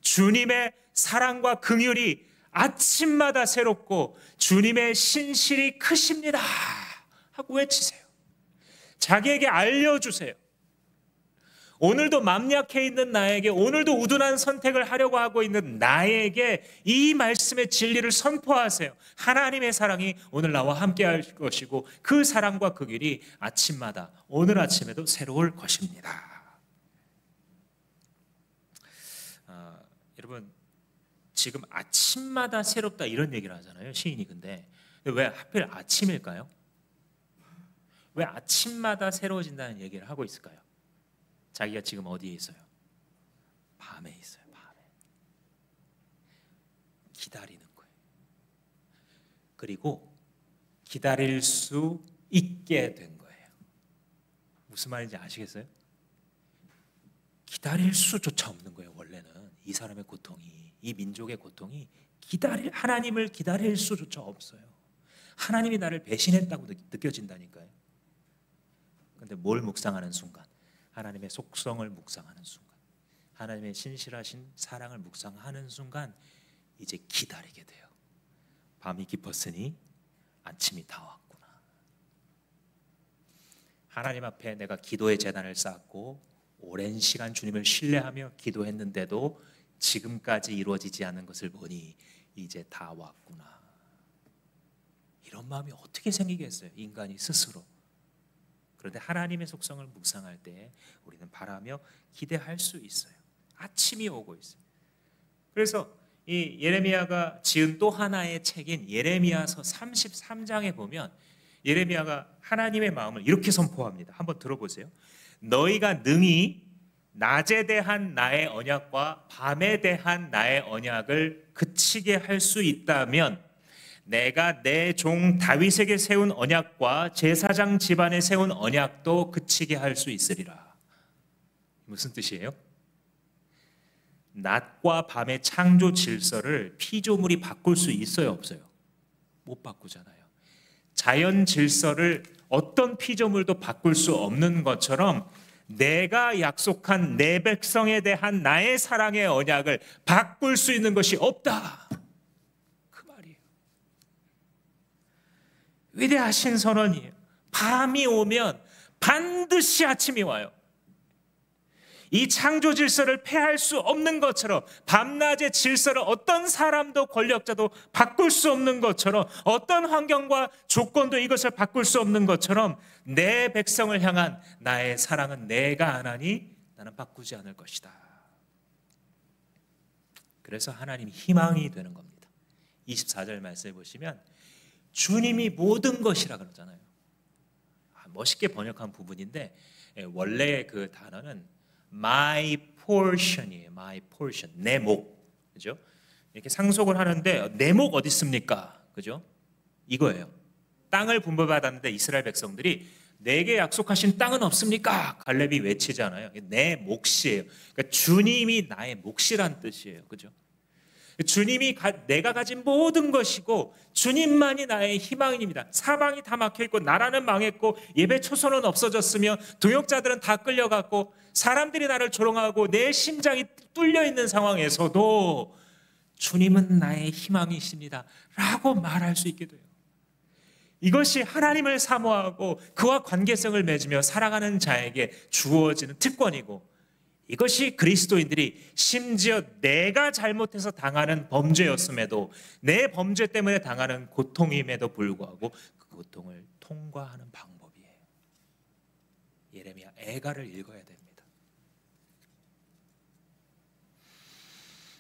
주님의 사랑과 긍휼이 아침마다 새롭고 주님의 신실이 크십니다 하고 외치세요. 자기에게 알려주세요. 오늘도 맘 약해 있는 나에게, 오늘도 우둔한 선택을 하려고 하고 있는 나에게 이 말씀의 진리를 선포하세요. 하나님의 사랑이 오늘 나와 함께 할 것이고 그 사랑과 그 길이 아침마다, 오늘 아침에도 새로울 것입니다. 여러분, 지금 아침마다 새롭다 이런 얘기를 하잖아요, 시인이. 근데 왜 하필 아침일까요? 왜 아침마다 새로워진다는 얘기를 하고 있을까요? 자기가 지금 어디에 있어요? 밤에 있어요. 밤에. 기다리는 거예요. 그리고 기다릴 수 있게 된 거예요. 무슨 말인지 아시겠어요? 기다릴 수조차 없는 거예요. 원래는 이 사람의 고통이, 이 민족의 고통이 하나님을 기다릴 수조차 없어요. 하나님이 나를 배신했다고 느껴진다니까요. 그런데 뭘 묵상하는 순간, 하나님의 속성을 묵상하는 순간, 하나님의 신실하신 사랑을 묵상하는 순간 이제 기다리게 돼요. 밤이 깊었으니 아침이 다 왔구나. 하나님 앞에 내가 기도의 제단을 쌓고 오랜 시간 주님을 신뢰하며 기도했는데도 지금까지 이루어지지 않은 것을 보니 이제 다 왔구나. 이런 마음이 어떻게 생기겠어요? 인간이 스스로. 그런데 하나님의 속성을 묵상할 때 우리는 바라며 기대할 수 있어요. 아침이 오고 있어요. 그래서 이 예레미야가 지은 또 하나의 책인 예레미야서 33장에 보면 예레미야가 하나님의 마음을 이렇게 선포합니다. 한번 들어보세요. 너희가 능히 낮에 대한 나의 언약과 밤에 대한 나의 언약을 그치게 할 수 있다면 내가 내 종 다윗에게 세운 언약과 제사장 집안에 세운 언약도 그치게 할 수 있으리라. 무슨 뜻이에요? 낮과 밤의 창조 질서를 피조물이 바꿀 수 있어요, 없어요? 못 바꾸잖아요. 자연 질서를 어떤 피조물도 바꿀 수 없는 것처럼 내가 약속한 내 백성에 대한 나의 사랑의 언약을 바꿀 수 있는 것이 없다. 그 말이에요. 위대하신 선언이에요. 밤이 오면 반드시 아침이 와요. 이 창조 질서를 폐할 수 없는 것처럼 밤낮의 질서를 어떤 사람도 권력자도 바꿀 수 없는 것처럼 어떤 환경과 조건도 이것을 바꿀 수 없는 것처럼 내 백성을 향한 나의 사랑은 내가 안 하니 나는 바꾸지 않을 것이다. 그래서 하나님이 희망이 되는 겁니다. 24절 말씀해 보시면 주님이 모든 것이라 그러잖아요. 멋있게 번역한 부분인데 원래 그 단어는 my portion이에요. my portion. 내 목. 그죠? 이렇게 상속을 하는데 내 목 어디 있습니까? 그죠? 이거예요. 땅을 분배받았는데 이스라엘 백성들이 내게 약속하신 땅은 없습니까? 갈렙이 외치잖아요. 내 몫이에요. 그러니까 주님이 나의 몫이란 뜻이에요. 그죠? 주님이 내가 가진 모든 것이고 주님만이 나의 희망입니다. 사방이 다 막혀있고 나라는 망했고 예배 초소는 없어졌으며 동역자들은 다 끌려갔고 사람들이 나를 조롱하고 내 심장이 뚫려있는 상황에서도 주님은 나의 희망이십니다 라고 말할 수 있게 돼요. 이것이 하나님을 사모하고 그와 관계성을 맺으며 살아가는 자에게 주어지는 특권이고 이것이 그리스도인들이 심지어 내가 잘못해서 당하는 범죄였음에도 내 범죄 때문에 당하는 고통임에도 불구하고 그 고통을 통과하는 방법이에요. 예레미야 애가를 읽어야 됩니다.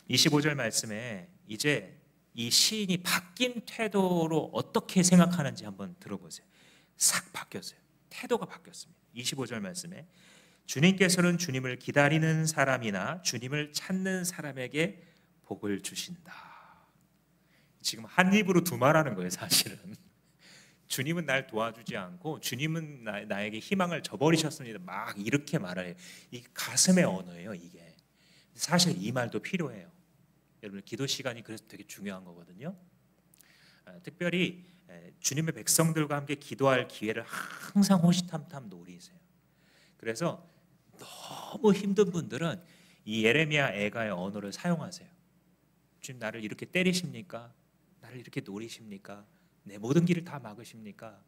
25절 말씀에 이제 이 시인이 바뀐 태도로 어떻게 생각하는지 한번 들어보세요. 싹 바뀌었어요. 태도가 바뀌었습니다. 25절 말씀에 주님께서는 주님을 기다리는 사람이나 주님을 찾는 사람에게 복을 주신다. 지금 한 입으로 두 말하는 거예요, 사실은. 주님은 날 도와주지 않고 주님은 나에게 희망을 저버리셨습니다. 막 이렇게 말해요. 이 가슴의 언어예요, 이게. 사실 이 말도 필요해요. 여러분 기도 시간이 그래서 되게 중요한 거거든요. 특별히 주님의 백성들과 함께 기도할 기회를 항상 호시탐탐 노리세요. 그래서 너무 힘든 분들은 이 예레미야 애가의 언어를 사용하세요. 주님 나를 이렇게 때리십니까? 나를 이렇게 노리십니까? 내 모든 길을 다 막으십니까?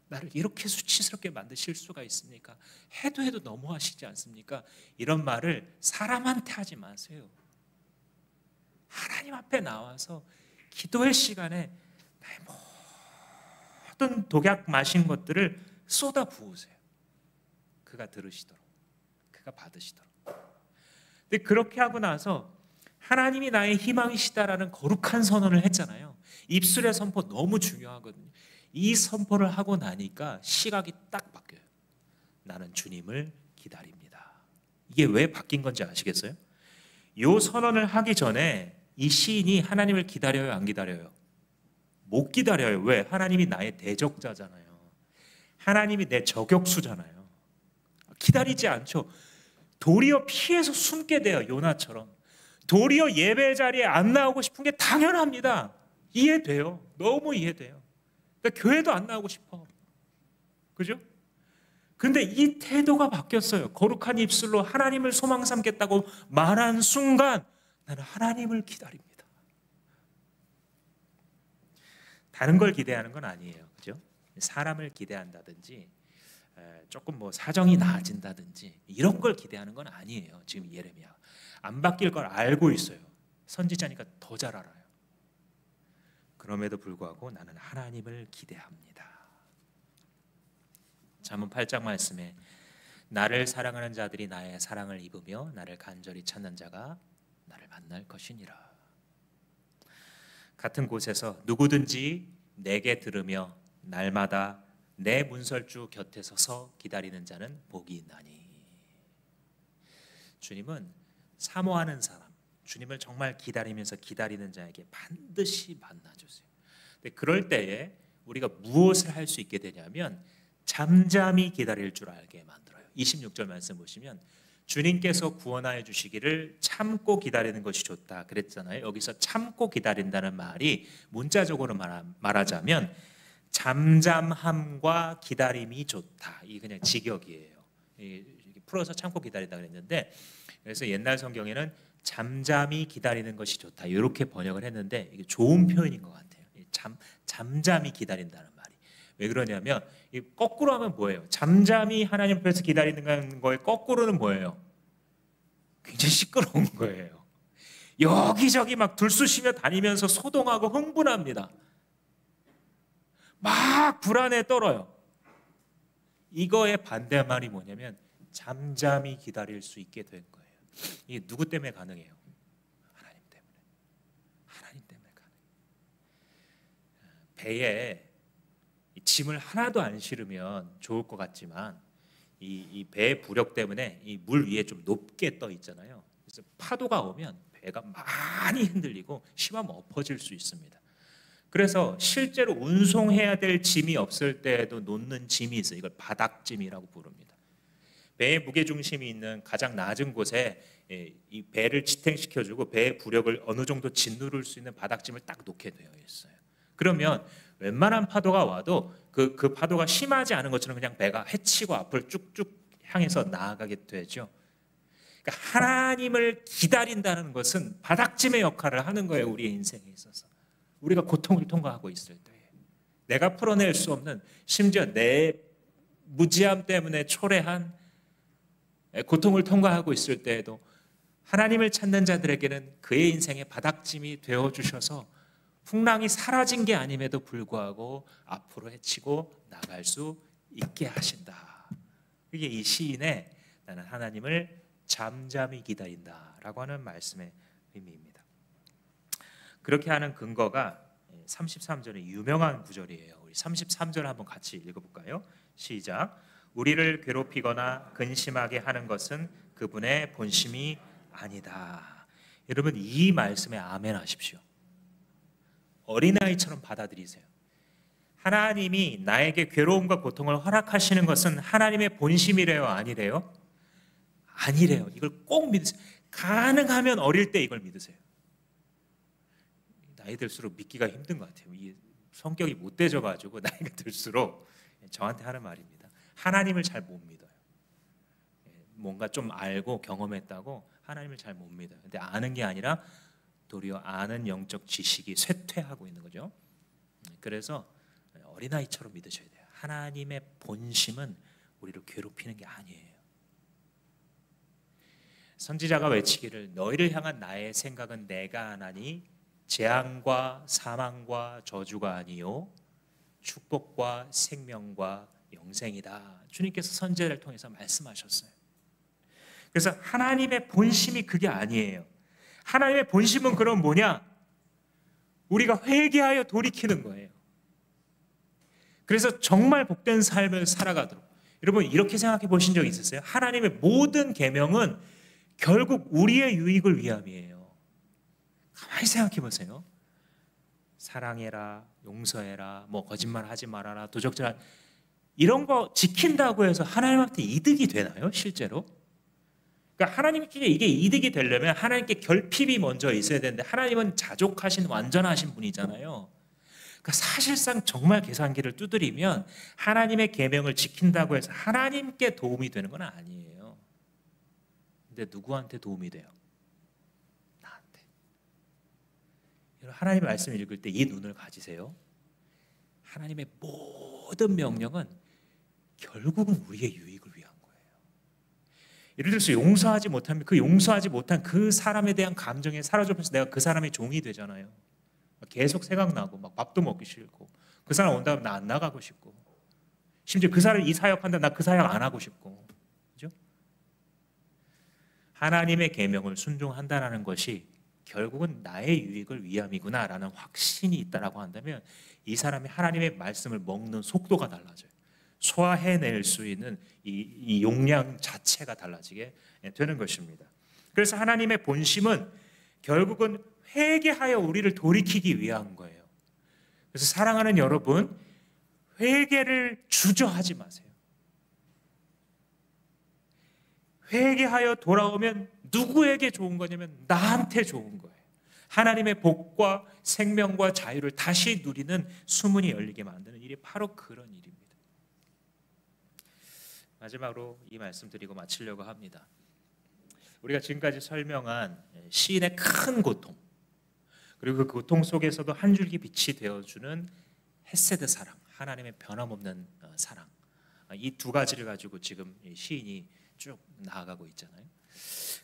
나를 이렇게 수치스럽게 만드실 수가 있습니까? 해도 너무하시지 않습니까? 이런 말을 사람한테 하지 마세요. 하나님 앞에 나와서 기도의 시간에 나의 모든 독약 마신 것들을 쏟아 부으세요. 그가 들으시도록, 그가 받으시도록. 근데 그렇게 하고 나서 하나님이 나의 희망이시다라는 거룩한 선언을 했잖아요. 입술의 선포 너무 중요하거든요. 이 선포를 하고 나니까 시각이 딱 바뀌어요. 나는 주님을 기다립니다. 이게 왜 바뀐 건지 아시겠어요? 이 선언을 하기 전에 이 시인이 하나님을 기다려요, 안 기다려요? 못 기다려요. 왜? 하나님이 나의 대적자잖아요. 하나님이 내 저격수잖아요. 기다리지 않죠. 도리어 피해서 숨게 돼요. 요나처럼. 도리어 예배 자리에 안 나오고 싶은 게 당연합니다. 이해돼요. 너무 이해돼요. 그러니까 교회도 안 나오고 싶어. 그죠? 근데 이 태도가 바뀌었어요. 거룩한 입술로 하나님을 소망 삼겠다고 말한 순간 나는 하나님을 기다립니다. 다른 걸 기대하는 건 아니에요. 그죠? 사람을 기대한다든지 조금 뭐 사정이 나아진다든지 이런 걸 기대하는 건 아니에요. 지금 예레미야 안 바뀔 걸 알고 있어요. 선지자니까 더 잘 알아요. 그럼에도 불구하고 나는 하나님을 기대합니다. 잠언 8장 말씀에 나를 사랑하는 자들이 나의 사랑을 입으며 나를 간절히 찾는 자가 나를 만날 것이니라. 같은 곳에서 누구든지 내게 들으며 날마다 내 문설주 곁에 서서 기다리는 자는 복이 있나니. 주님은 사모하는 사람, 주님을 정말 기다리면서 기다리는 자에게 반드시 만나주세요. 근데 그럴 때에 우리가 무엇을 할 수 있게 되냐면 잠잠히 기다릴 줄 알게 만들어요. 26절 말씀 보시면 주님께서 구원하여 주시기를 참고 기다리는 것이 좋다 그랬잖아요. 여기서 참고 기다린다는 말이 문자적으로 말하자면 잠잠함과 기다림이 좋다. 이게 그냥 직역이에요. 풀어서 참고 기다린다 그랬는데, 그래서 옛날 성경에는 잠잠히 기다리는 것이 좋다 이렇게 번역을 했는데 이게 좋은 표현인 것 같아요. 잠잠히 기다린다는 말이 왜 그러냐면 거꾸로 하면 뭐예요? 잠잠히 하나님 앞에서 기다리는 거의 거꾸로는 뭐예요? 굉장히 시끄러운 거예요. 여기저기 막 들쑤시며 다니면서 소동하고 흥분합니다. 막 불안에 떨어요. 이거의 반대말이 뭐냐면 잠잠히 기다릴 수 있게 된 거예요. 이게 누구 때문에 가능해요? 하나님 때문에. 하나님 때문에 가능해요. 배에 짐을 하나도 안 실으면 좋을 것 같지만 이 배의 부력 때문에 이 물 위에 좀 높게 떠 있잖아요. 그래서 파도가 오면 배가 많이 흔들리고 심하면 엎어질 수 있습니다. 그래서 실제로 운송해야 될 짐이 없을 때에도 놓는 짐이 있어요. 이걸 바닥짐이라고 부릅니다. 배의 무게중심이 있는 가장 낮은 곳에 이 배를 지탱시켜주고 배의 부력을 어느 정도 짓누를 수 있는 바닥짐을 딱 놓게 되어 있어요. 그러면 웬만한 파도가 와도 그 파도가 심하지 않은 것처럼 그냥 배가 헤치고 앞을 쭉쭉 향해서 나아가게 되죠. 그러니까 하나님을 기다린다는 것은 바닥짐의 역할을 하는 거예요. 우리의 인생에 있어서 우리가 고통을 통과하고 있을 때 내가 풀어낼 수 없는, 심지어 내 무지함 때문에 초래한 고통을 통과하고 있을 때에도 하나님을 찾는 자들에게는 그의 인생의 바닥짐이 되어주셔서 풍랑이 사라진 게 아님에도 불구하고 앞으로 헤치고 나갈 수 있게 하신다. 그게 이 시인의 나는 하나님을 잠잠히 기다린다라고 하는 말씀의 의미입니다. 그렇게 하는 근거가 33절의 유명한 구절이에요. 우리 33절 한번 같이 읽어볼까요? 시작. 우리를 괴롭히거나 근심하게 하는 것은 그분의 본심이 아니다. 여러분 이 말씀에 아멘 하십시오. 어린아이처럼 받아들이세요. 하나님이 나에게 괴로움과 고통을 허락하시는 것은 하나님의 본심이래요? 아니래요? 아니래요. 이걸 꼭 믿으세요. 가능하면 어릴 때 이걸 믿으세요. 나이 들수록 믿기가 힘든 것 같아요. 이 성격이 못돼져가지고 나이가 들수록 저한테 하는 말입니다. 하나님을 잘 못 믿어요. 뭔가 좀 알고 경험했다고 하나님을 잘 못 믿어요. 근데 아는 게 아니라 도리어 아는 영적 지식이 쇠퇴하고 있는 거죠. 그래서 어린아이처럼 믿으셔야 돼요. 하나님의 본심은 우리를 괴롭히는 게 아니에요. 선지자가 외치기를 너희를 향한 나의 생각은 내가 하나니 재앙과 사망과 저주가 아니요 축복과 생명과 영생이다. 주님께서 선지자를 통해서 말씀하셨어요. 그래서 하나님의 본심이 그게 아니에요. 하나님의 본심은 그럼 뭐냐? 우리가 회개하여 돌이키는 거예요. 그래서 정말 복된 삶을 살아가도록. 여러분 이렇게 생각해 보신 적 있으세요? 하나님의 모든 계명은 결국 우리의 유익을 위함이에요. 가만히 생각해 보세요. 사랑해라, 용서해라, 뭐 거짓말하지 말아라, 도적질 이런 거 지킨다고 해서 하나님한테 이득이 되나요? 실제로? 그러니까 하나님께 이게 이득이 되려면 하나님께 결핍이 먼저 있어야 되는데 하나님은 자족하신 완전하신 분이잖아요. 그러니까 사실상 정말 계산기를 두드리면 하나님의 계명을 지킨다고 해서 하나님께 도움이 되는 건 아니에요. 근데 누구한테 도움이 돼요? 나한테. 하나님의 말씀을 읽을 때 이 눈을 가지세요. 하나님의 모든 명령은 결국은 우리의 유익을 위한 거예요. 예를 들어서 용서하지 못하면 그 용서하지 못한 그 사람에 대한 감정에 사로잡혀서 내가 그 사람의 종이 되잖아요. 계속 생각나고 막 밥도 먹기 싫고 그 사람 온다면 나 안 나가고 싶고 심지어 그 사람 이 사역한다 나 그 사역 안 하고 싶고 그죠? 하나님의 계명을 순종한다는 것이 결국은 나의 유익을 위함이구나라는 확신이 있다라고 한다면 이 사람이 하나님의 말씀을 먹는 속도가 달라져요. 소화해낼 수 있는 이 용량 자체가 달라지게 되는 것입니다. 그래서 하나님의 본심은 결국은 회개하여 우리를 돌이키기 위한 거예요. 그래서 사랑하는 여러분, 회개를 주저하지 마세요. 회개하여 돌아오면 누구에게 좋은 거냐면 나한테 좋은 거예요. 하나님의 복과 생명과 자유를 다시 누리는 수문이 열리게 만드는 일이 바로 그런 일입니다. 마지막으로 이 말씀 드리고 마치려고 합니다. 우리가 지금까지 설명한 시인의 큰 고통, 그리고 그 고통 속에서도 한 줄기 빛이 되어주는 헤세드 사랑, 하나님의 변함없는 사랑, 이 두 가지를 가지고 지금 시인이 쭉 나아가고 있잖아요.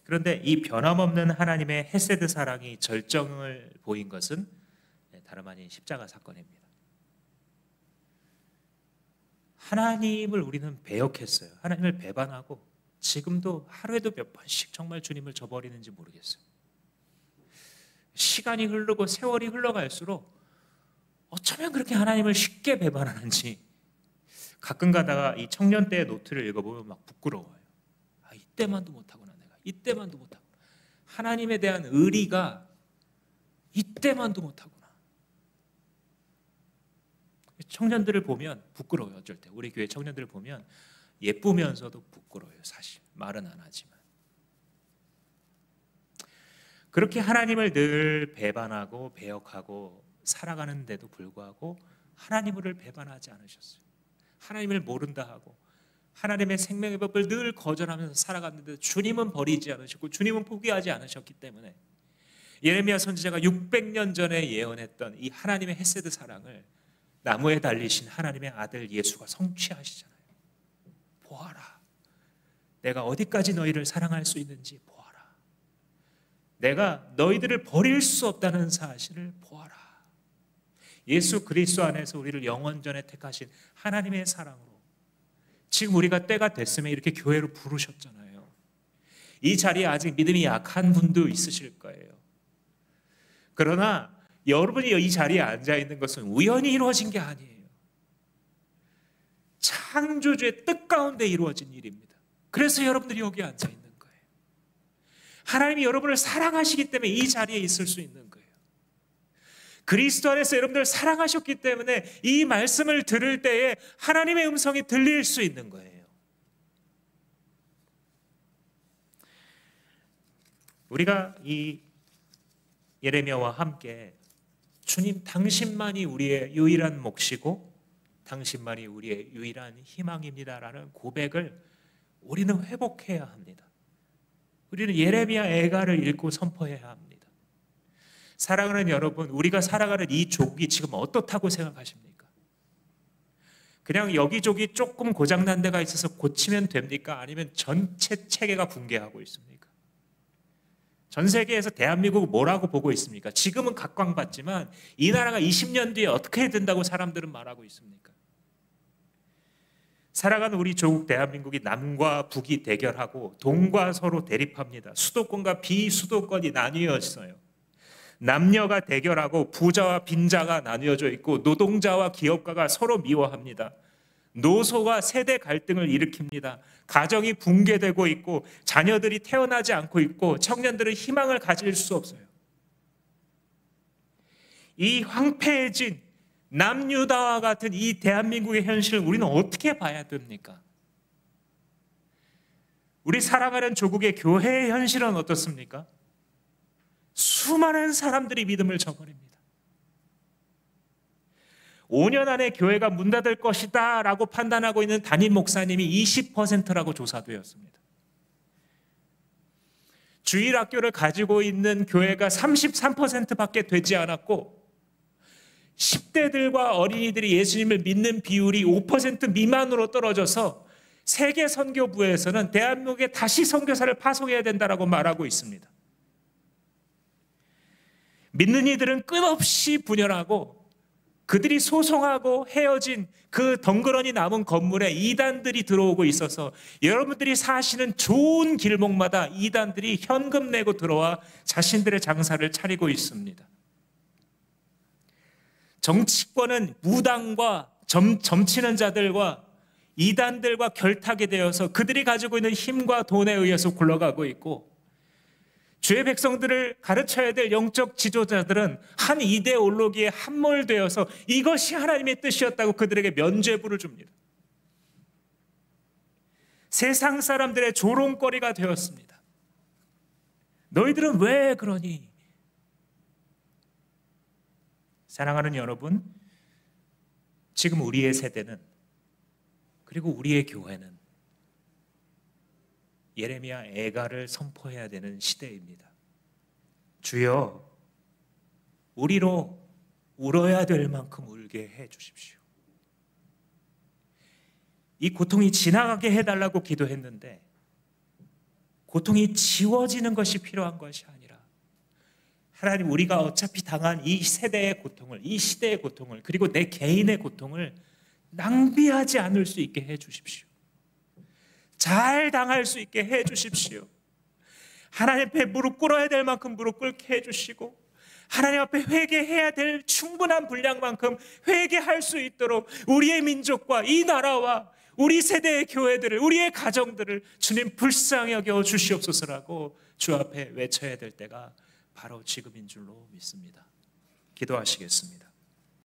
그런데 이 변함없는 하나님의 헤세드 사랑이 절정을 보인 것은 다름 아닌 십자가 사건입니다. 하나님을 우리는 배역했어요. 하나님을 배반하고 지금도 하루에도 몇 번씩 정말 주님을 저버리는지 모르겠어요. 시간이 흐르고 세월이 흘러갈수록 어쩌면 그렇게 하나님을 쉽게 배반하는지 가끔 가다가 이 청년 때의 노트를 읽어보면 막 부끄러워요. 이때만도 못하구나 내가. 이때만도 못하구나. 하나님에 대한 의리가 이때만도 못하구나. 청년들을 보면 부끄러워요. 어쩔 때 우리 교회 청년들을 보면 예쁘면서도 부끄러워요. 사실 말은 안 하지만 그렇게 하나님을 늘 배반하고 배역하고 살아가는데도 불구하고 하나님을 배반하지 않으셨어요. 하나님을 모른다 하고 하나님의 생명의 법을 늘 거절하면서 살아갔는데 주님은 버리지 않으셨고 주님은 포기하지 않으셨기 때문에 예레미야 선지자가 600년 전에 예언했던 이 하나님의 헤세드 사랑을 나무에 달리신 하나님의 아들 예수가 성취하시잖아요. 보아라, 내가 어디까지 너희를 사랑할 수 있는지 보아라. 내가 너희들을 버릴 수 없다는 사실을 보아라. 예수 그리스도 안에서 우리를 영원전에 택하신 하나님의 사랑으로 지금 우리가 때가 됐으면 이렇게 교회로 부르셨잖아요. 이 자리에 아직 믿음이 약한 분도 있으실 거예요. 그러나 여러분이 이 자리에 앉아있는 것은 우연히 이루어진 게 아니에요. 창조주의 뜻 가운데 이루어진 일입니다. 그래서 여러분들이 여기 앉아있는 거예요. 하나님이 여러분을 사랑하시기 때문에 이 자리에 있을 수 있는 거예요. 그리스도 안에서 여러분들을 사랑하셨기 때문에 이 말씀을 들을 때에 하나님의 음성이 들릴 수 있는 거예요. 우리가 이 예레미야와 함께 주님 당신만이 우리의 유일한 몫이고 당신만이 우리의 유일한 희망입니다라는 고백을 우리는 회복해야 합니다. 우리는 예레미야 애가를 읽고 선포해야 합니다. 사랑하는 여러분, 우리가 살아가는 이 족이 지금 어떻다고 생각하십니까? 그냥 여기저기 조금 고장난 데가 있어서 고치면 됩니까? 아니면 전체 체계가 붕괴하고 있습니까? 전 세계에서 대한민국을 뭐라고 보고 있습니까? 지금은 각광받지만 이 나라가 20년 뒤에 어떻게 된다고 사람들은 말하고 있습니까? 살아가는 우리 조국 대한민국이 남과 북이 대결하고 동과 서로 대립합니다. 수도권과 비수도권이 나뉘어져요. 남녀가 대결하고 부자와 빈자가 나뉘어져 있고 노동자와 기업가가 서로 미워합니다. 노소가 세대 갈등을 일으킵니다. 가정이 붕괴되고 있고 자녀들이 태어나지 않고 있고 청년들은 희망을 가질 수 없어요. 이 황폐해진 남유다와 같은 이 대한민국의 현실을 우리는 어떻게 봐야 됩니까? 우리 사랑하는 조국의 교회의 현실은 어떻습니까? 수많은 사람들이 믿음을 저버립니다. 5년 안에 교회가 문 닫을 것이다 라고 판단하고 있는 담임 목사님이 20%라고 조사되었습니다. 주일학교를 가지고 있는 교회가 33%밖에 되지 않았고 10대들과 어린이들이 예수님을 믿는 비율이 5% 미만으로 떨어져서 세계 선교부에서는 대한민국에 다시 선교사를 파송해야 된다라고 말하고 있습니다. 믿는 이들은 끝없이 분열하고 그들이 소송하고 헤어진 그 덩그러니 남은 건물에 이단들이 들어오고 있어서 여러분들이 사시는 좋은 길목마다 이단들이 현금 내고 들어와 자신들의 장사를 차리고 있습니다. 정치권은 무당과 점치는 자들과 이단들과 결탁이 되어서 그들이 가지고 있는 힘과 돈에 의해서 굴러가고 있고, 주의 백성들을 가르쳐야 될 영적 지도자들은 한 이데올로기에 함몰되어서 이것이 하나님의 뜻이었다고 그들에게 면죄부를 줍니다. 세상 사람들의 조롱거리가 되었습니다. 너희들은 왜 그러니? 사랑하는 여러분, 지금 우리의 세대는, 그리고 우리의 교회는 예레미야 애가를 선포해야 되는 시대입니다. 주여, 우리로 울어야 될 만큼 울게 해 주십시오. 이 고통이 지나가게 해달라고 기도했는데 고통이 지워지는 것이 필요한 것이 아니라, 하나님, 우리가 어차피 당한 이 세대의 고통을, 이 시대의 고통을, 그리고 내 개인의 고통을 낭비하지 않을 수 있게 해 주십시오. 잘 당할 수 있게 해 주십시오. 하나님 앞에 무릎 꿇어야 될 만큼 무릎 꿇게 해 주시고, 하나님 앞에 회개해야 될 충분한 분량만큼 회개할 수 있도록 우리의 민족과 이 나라와 우리 세대의 교회들을, 우리의 가정들을 주님 불쌍히 여겨 주시옵소서라고 주 앞에 외쳐야 될 때가 바로 지금인 줄로 믿습니다. 기도하시겠습니다.